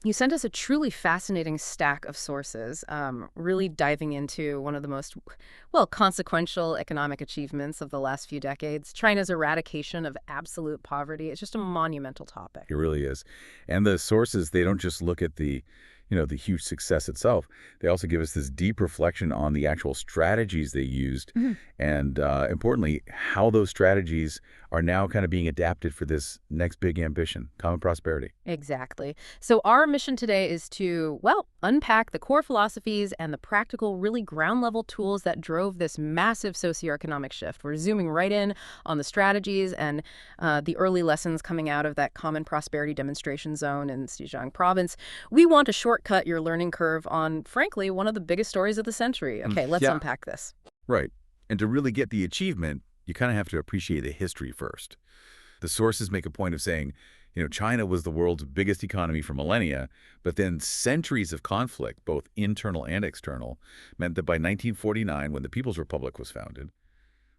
You sent us a truly fascinating stack of sources, really diving into one of the most, well, consequential economic achievements of the last few decades, China's eradication of absolute poverty. It's just a monumental topic. It really is. And the sources, they don't just look at the huge success itself. They also give us this deep reflection on the actual strategies they used Mhm. and, importantly, how those strategies are now kind of being adapted for this next big ambition, common prosperity. Exactly. So our mission today is to, well, unpack the core philosophies and the practical, really ground-level tools that drove this massive socioeconomic shift. We're zooming right in on the strategies and the early lessons coming out of that common prosperity demonstration zone in Xinjiang province. We want to shortcut your learning curve on, frankly, one of the biggest stories of the century. Okay, let's Yeah. unpack this. Right. And to really get the achievement, you kind of have to appreciate the history first. The sources make a point of saying, China was the world's biggest economy for millennia, but then centuries of conflict, both internal and external, meant that by 1949, when the People's Republic was founded,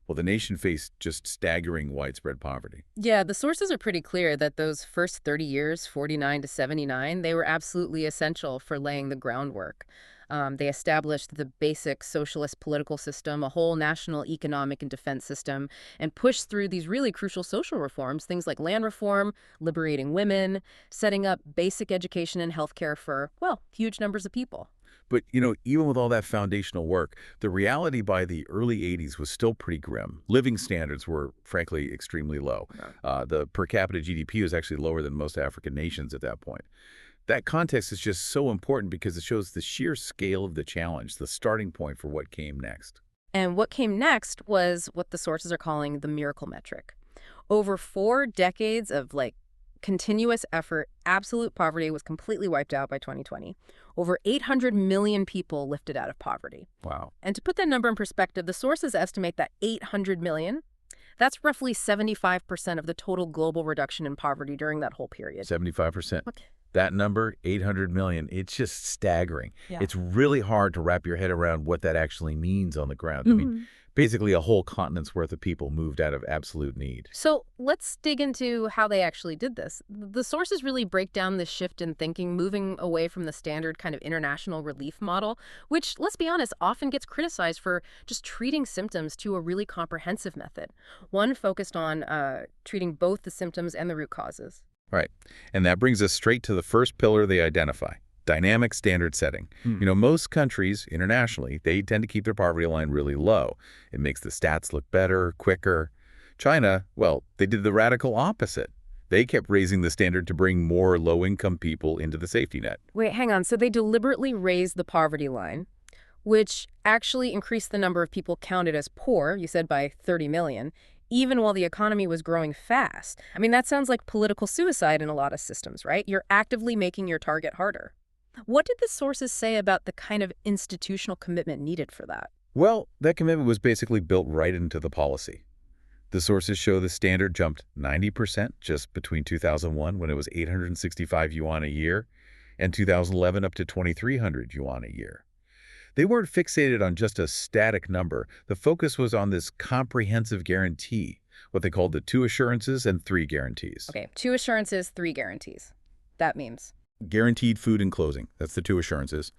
well, the nation faced just staggering widespread poverty. Yeah, the sources are pretty clear that those first 30 years, 49 to 79, they were absolutely essential for laying the groundwork. They established the basic socialist political system, a whole national economic and defense system, and pushed through these really crucial social reforms, things like land reform, liberating women, setting up basic education and healthcare for, well, huge numbers of people. But, even with all that foundational work, the reality by the early 80s was still pretty grim. Living standards were, frankly, extremely low. Right. The per capita GDP was actually lower than most African nations at that point. That context is just so important because it shows the sheer scale of the challenge, the starting point for what came next. And what came next was what the sources are calling the miracle metric. Over 4 decades of continuous effort, absolute poverty was completely wiped out by 2020. Over 800 million people lifted out of poverty. Wow. And to put that number in perspective, the sources estimate that 800 million, that's roughly 75% of the total global reduction in poverty during that whole period. 75%. Okay. That number, 800 million, it's just staggering. Yeah. It's really hard to wrap your head around what that actually means on the ground. I mean, Mhm. basically a whole continent's worth of people moved out of absolute need. So let's dig into how they actually did this. The sources really break down this shift in thinking, moving away from the standard kind of international relief model, which, let's be honest, often gets criticized for just treating symptoms to a really comprehensive method. One focused on treating both the symptoms and the root causes. Right. And that brings us straight to the first pillar they identify, dynamic standard setting. Most countries internationally, they tend to keep their poverty line really low. It makes the stats look better, quicker. China, well, they did the radical opposite. They kept raising the standard to bring more low-income people into the safety net. Wait, hang on. So they deliberately raised the poverty line, which actually increased the number of people counted as poor, you said by 30 million, even while the economy was growing fast. I mean, that sounds like political suicide in a lot of systems, right? You're actively making your target harder. What did the sources say about the kind of institutional commitment needed for that? Well, that commitment was basically built right into the policy. The sources show the standard jumped 90% just between 2001, when it was 865 yuan a year, and 2011 up to 2,300 yuan a year. They weren't fixated on just a static number. The focus was on this comprehensive guarantee, what they called the 2 assurances and 3 guarantees. Okay, 2 assurances, 3 guarantees. That means? Guaranteed food and clothing, that's the 2 assurances,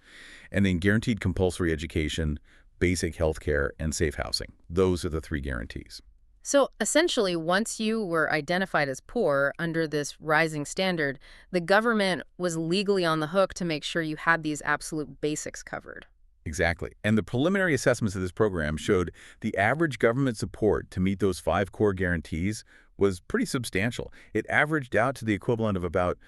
and then guaranteed compulsory education, basic health care, and safe housing. Those are the 3 guarantees. So essentially, once you were identified as poor under this rising standard, the government was legally on the hook to make sure you had these absolute basics covered. Exactly. And the preliminary assessments of this program showed the average government support to meet those 5 core guarantees was pretty substantial. It averaged out to the equivalent of about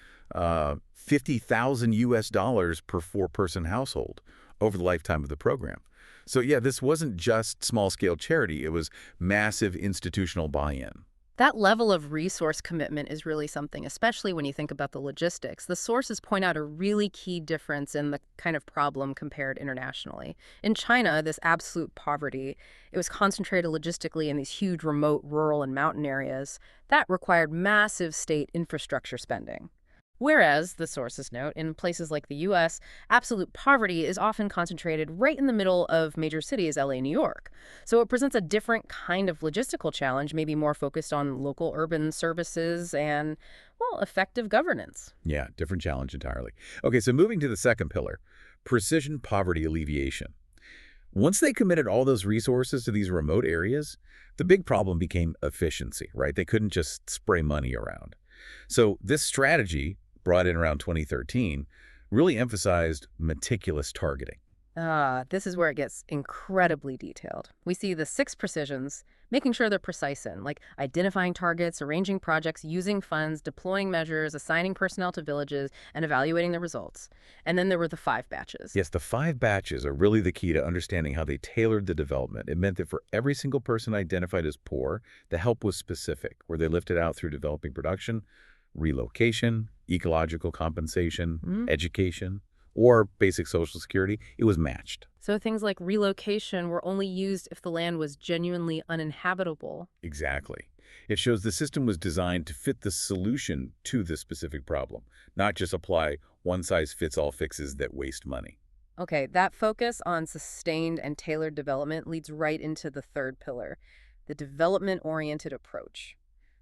50,000 US dollars per 4-person household over the lifetime of the program. So yeah, this wasn't just small-scale charity. It was massive institutional buy-in. That level of resource commitment is really something, especially when you think about the logistics. The sources point out a really key difference in the kind of problem compared internationally. In China, this absolute poverty, it was concentrated logistically in these huge remote rural and mountain areas. That required massive state infrastructure spending. Whereas, the sources note, in places like the US, absolute poverty is often concentrated right in the middle of major cities, LA, New York. So it presents a different kind of logistical challenge, maybe more focused on local urban services and, well, effective governance. Yeah, different challenge entirely. Okay, so moving to the second pillar, precision poverty alleviation. Once they committed all those resources to these remote areas, the big problem became efficiency, right? They couldn't just spray money around. So this strategy, brought in around 2013, really emphasized meticulous targeting. This is where it gets incredibly detailed. We see the six precisions, making sure they're precise in, like identifying targets, arranging projects, using funds, deploying measures, assigning personnel to villages, and evaluating the results. And then there were the five batches. Yes, the 5 batches are really the key to understanding how they tailored the development. It meant that for every single person identified as poor, the help was specific, where they lifted out through developing production, relocation, ecological compensation, education, or basic social security. It was matched. So things like relocation were only used if the land was genuinely uninhabitable. Exactly. It shows the system was designed to fit the solution to the specific problem, not just apply one-size-fits-all fixes that waste money. Okay, that focus on sustained and tailored development leads right into the third pillar, the development-oriented approach.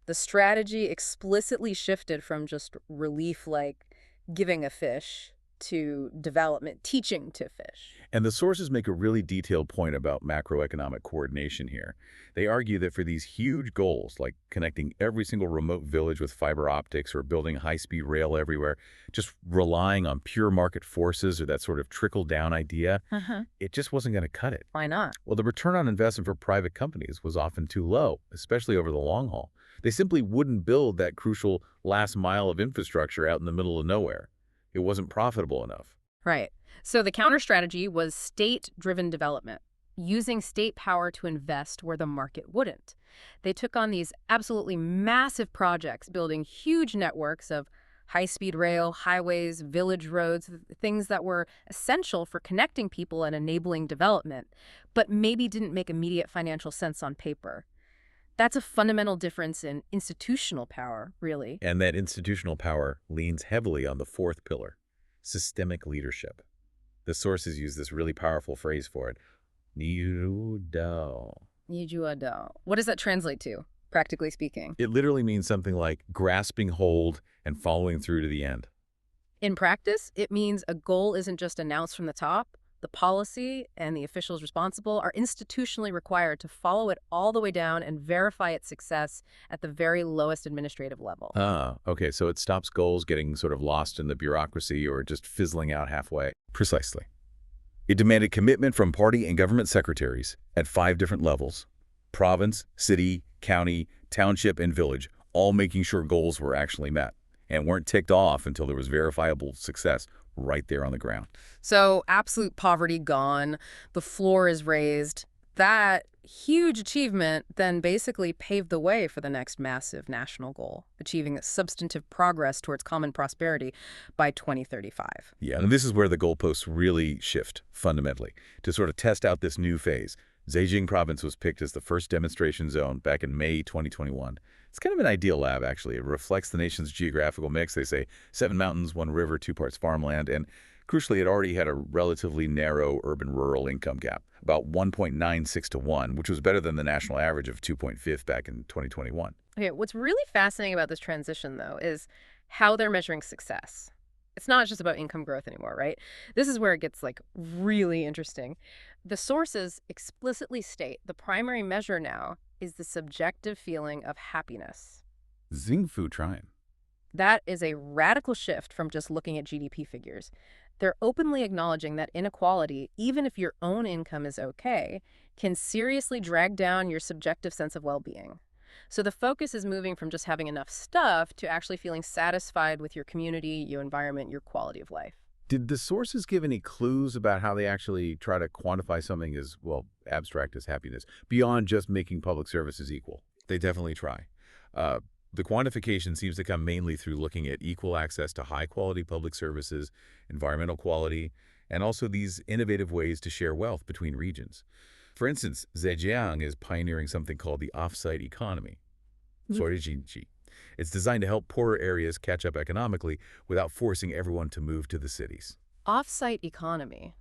The strategy explicitly shifted from just relief like giving a fish to development, teaching to fish. And the sources make a really detailed point about macroeconomic coordination here. They argue that for these huge goals, like connecting every single remote village with fiber optics or building high-speed rail everywhere, just relying on pure market forces or that sort of trickle-down idea, it just wasn't going to cut it. Why not? Well, the return on investment for private companies was often too low, especially over the long haul. They simply wouldn't build that crucial last mile of infrastructure out in the middle of nowhere. It wasn't profitable enough. Right. So the counter strategy was state-driven development, using state power to invest where the market wouldn't. They took on these absolutely massive projects, building huge networks of high-speed rail, highways, village roads, things that were essential for connecting people and enabling development, but maybe didn't make immediate financial sense on paper. That's a fundamental difference in institutional power, really. And that institutional power leans heavily on the fourth pillar, systemic leadership. The sources use this really powerful phrase for it, Nijudo. Nijuado. What does that translate to, practically speaking? It literally means something like grasping hold and following through to the end. In practice, it means a goal isn't just announced from the top. The policy and the officials responsible are institutionally required to follow it all the way down and verify its success at the very lowest administrative level. Okay, so it stops goals getting sort of lost in the bureaucracy or just fizzling out halfway. Precisely. It demanded commitment from party and government secretaries at 5 different levels: province, city, county, township, and village, all making sure goals were actually met and weren't ticked off until there was verifiable success right there on the ground. So absolute poverty gone, the floor is raised. That huge achievement then basically paved the way for the next massive national goal, achieving substantive progress towards common prosperity by 2035. Yeah, and this is where the goalposts really shift fundamentally. To sort of test out this new phase, Zhejiang province was picked as the first demonstration zone back in May 2021. It's kind of an ideal lab, actually. It reflects the nation's geographical mix. They say 7 mountains, 1 river, 2 parts farmland, and crucially, it already had a relatively narrow urban-rural income gap, about 1.96 to 1, which was better than the national average of 2.5 back in 2021. Okay, what's really fascinating about this transition, though, is how they're measuring success. It's not just about income growth anymore, right? This is where it gets, like, really interesting. The sources explicitly state the primary measure now is the subjective feeling of happiness. Xingfu trying. That is a radical shift from just looking at GDP figures. They're openly acknowledging that inequality, even if your own income is okay, can seriously drag down your subjective sense of well-being. So the focus is moving from just having enough stuff to actually feeling satisfied with your community, your environment, your quality of life. Did the sources give any clues about how they actually try to quantify something as, well, abstract as happiness, beyond just making public services equal? They definitely try. The quantification seems to come mainly through looking at equal access to high-quality public services, environmental quality, and also these innovative ways to share wealth between regions. For instance, Zhejiang is pioneering something called the off-site economy, 所谓经济. It's designed to help poorer areas catch up economically without forcing everyone to move to the cities. Off-site economy.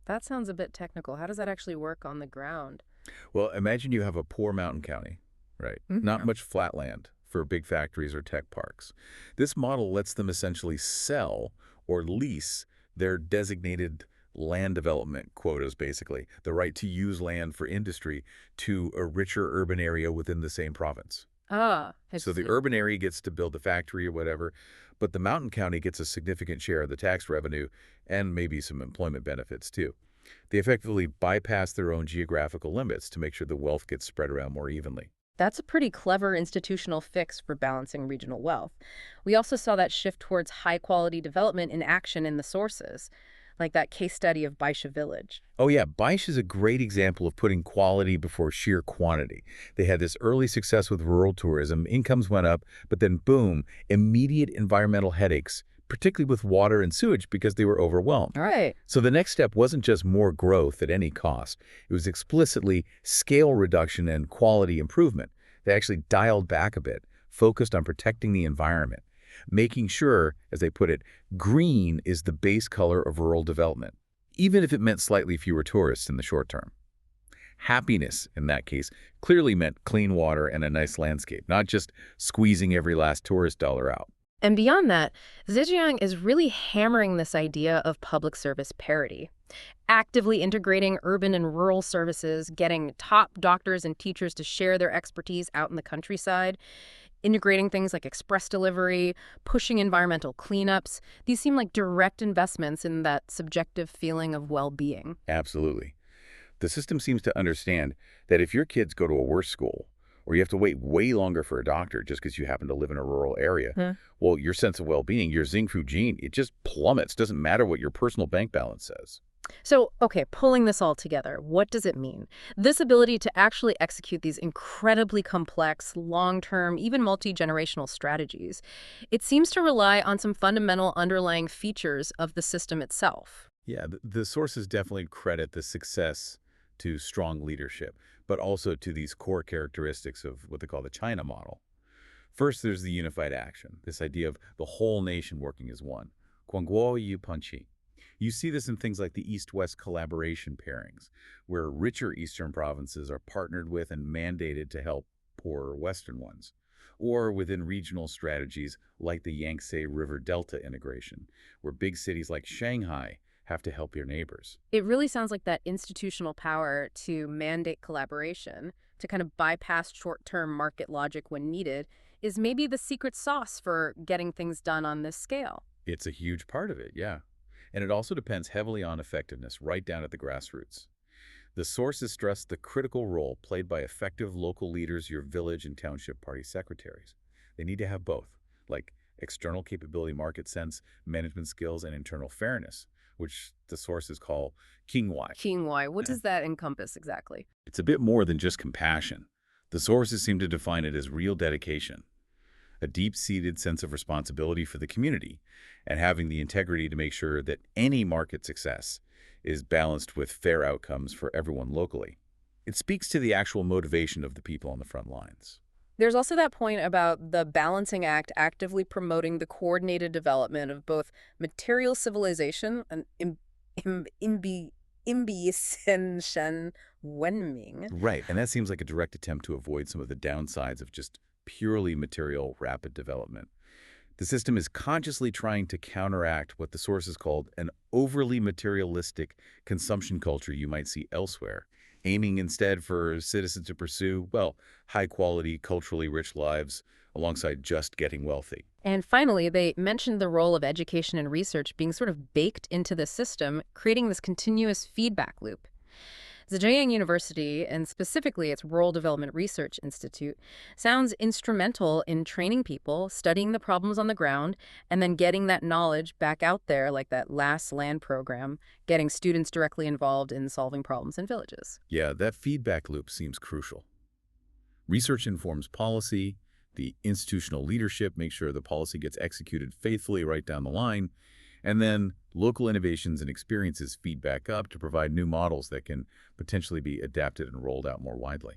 That sounds a bit technical. How does that actually work on the ground? Well, imagine you have a poor mountain county, right? Not much flat land for big factories or tech parks. This model lets them essentially sell or lease their designated land development quotas, basically, the right to use land for industry to a richer urban area within the same province. Ah, I So the see. urban area gets to build the factory or whatever, but the mountain county gets a significant share of the tax revenue and maybe some employment benefits too. They effectively bypass their own geographical limits to make sure the wealth gets spread around more evenly. That's a pretty clever institutional fix for balancing regional wealth. We also saw that shift towards high-quality development in action in the sources, like that case study of Baisha Village. Oh yeah, Baish is a great example of putting quality before sheer quantity. They had this early success with rural tourism, incomes went up, but then boom, immediate environmental headaches, particularly with water and sewage because they were overwhelmed. All right. So the next step wasn't just more growth at any cost. It was explicitly scale reduction and quality improvement. They actually dialed back a bit, focused on protecting the environment, making sure, as they put it, green is the base color of rural development, even if it meant slightly fewer tourists in the short term. Happiness, in that case, clearly meant clean water and a nice landscape, not just squeezing every last tourist dollar out. And beyond that, Zhejiang is really hammering this idea of public service parity, actively integrating urban and rural services, getting top doctors and teachers to share their expertise out in the countryside, integrating things like express delivery, pushing environmental cleanups. These seem like direct investments in that subjective feeling of well-being. Absolutely. The system seems to understand that if your kids go to a worse school, or you have to wait way longer for a doctor just because you happen to live in a rural area, well, your sense of well-being, your Xingfu gene, it just plummets. Doesn't matter what your personal bank balance says. So, okay, pulling this all together, what does it mean? This ability to actually execute these incredibly complex, long-term, even multi-generational strategies, it seems to rely on some fundamental underlying features of the system itself. Yeah, the sources definitely credit the success to strong leadership, but also to these core characteristics of what they call the China model. First, there's the unified action, this idea of the whole nation working as one. Guangguo Yu Panqi. You see this in things like the East-West collaboration pairings, where richer Eastern provinces are partnered with and mandated to help poorer Western ones, or within regional strategies like the Yangtze River Delta integration, where big cities like Shanghai have to help your neighbors. It really sounds like that institutional power to mandate collaboration, to kind of bypass short-term market logic when needed, is maybe the secret sauce for getting things done on this scale. It's a huge part of it, yeah. And it also depends heavily on effectiveness, right down at the grassroots. The sources stress the critical role played by effective local leaders, your village and township party secretaries. They need to have both, like external capability, market sense, management skills, and internal fairness, which the sources call Qingwai. Qingwai, what does that encompass exactly? It's a bit more than just compassion. The sources seem to define it as real dedication, a deep-seated sense of responsibility for the community, and having the integrity to make sure that any market success is balanced with fair outcomes for everyone locally. It speaks to the actual motivation of the people on the front lines. There's also that point about the balancing act actively promoting the coordinated development of both material civilization and imbi-shen wenming. Right, and that seems like a direct attempt to avoid some of the downsides of just purely material rapid development. The system is consciously trying to counteract what the sources called an overly materialistic consumption culture you might see elsewhere, aiming instead for citizens to pursue, well, high-quality, culturally rich lives alongside just getting wealthy. And finally, they mentioned the role of education and research being sort of baked into the system, creating this continuous feedback loop. Zhejiang University, and specifically its Rural Development Research Institute, sounds instrumental in training people, studying the problems on the ground, and then getting that knowledge back out there, like that last land program, getting students directly involved in solving problems in villages. Yeah, that feedback loop seems crucial. Research informs policy, the institutional leadership makes sure the policy gets executed faithfully right down the line, and then local innovations and experiences feed back up to provide new models that can potentially be adapted and rolled out more widely.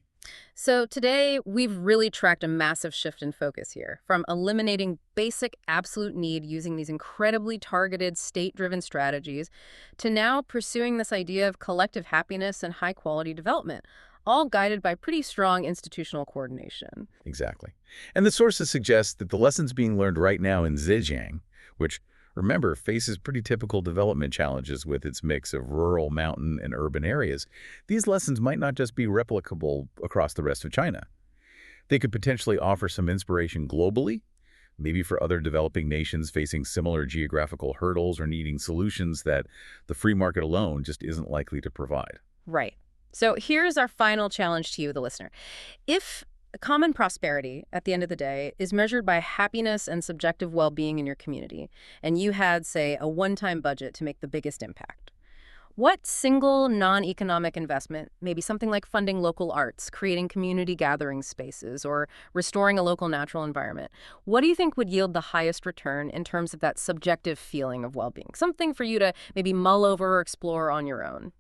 So today, we've really tracked a massive shift in focus here, from eliminating basic absolute need using these incredibly targeted state-driven strategies to now pursuing this idea of collective happiness and high-quality development, all guided by pretty strong institutional coordination. Exactly. And the sources suggest that the lessons being learned right now in Zhejiang, which, remember, faces pretty typical development challenges with its mix of rural, mountain, and urban areas, these lessons might not just be replicable across the rest of China. They could potentially offer some inspiration globally, maybe for other developing nations facing similar geographical hurdles or needing solutions that the free market alone just isn't likely to provide. Right. So here's our final challenge to you, the listener. If common prosperity, at the end of the day, is measured by happiness and subjective well-being in your community, and you had, say, a one-time budget to make the biggest impact, what single non-economic investment, maybe something like funding local arts, creating community gathering spaces, or restoring a local natural environment, what do you think would yield the highest return in terms of that subjective feeling of well-being? Something for you to maybe mull over or explore on your own.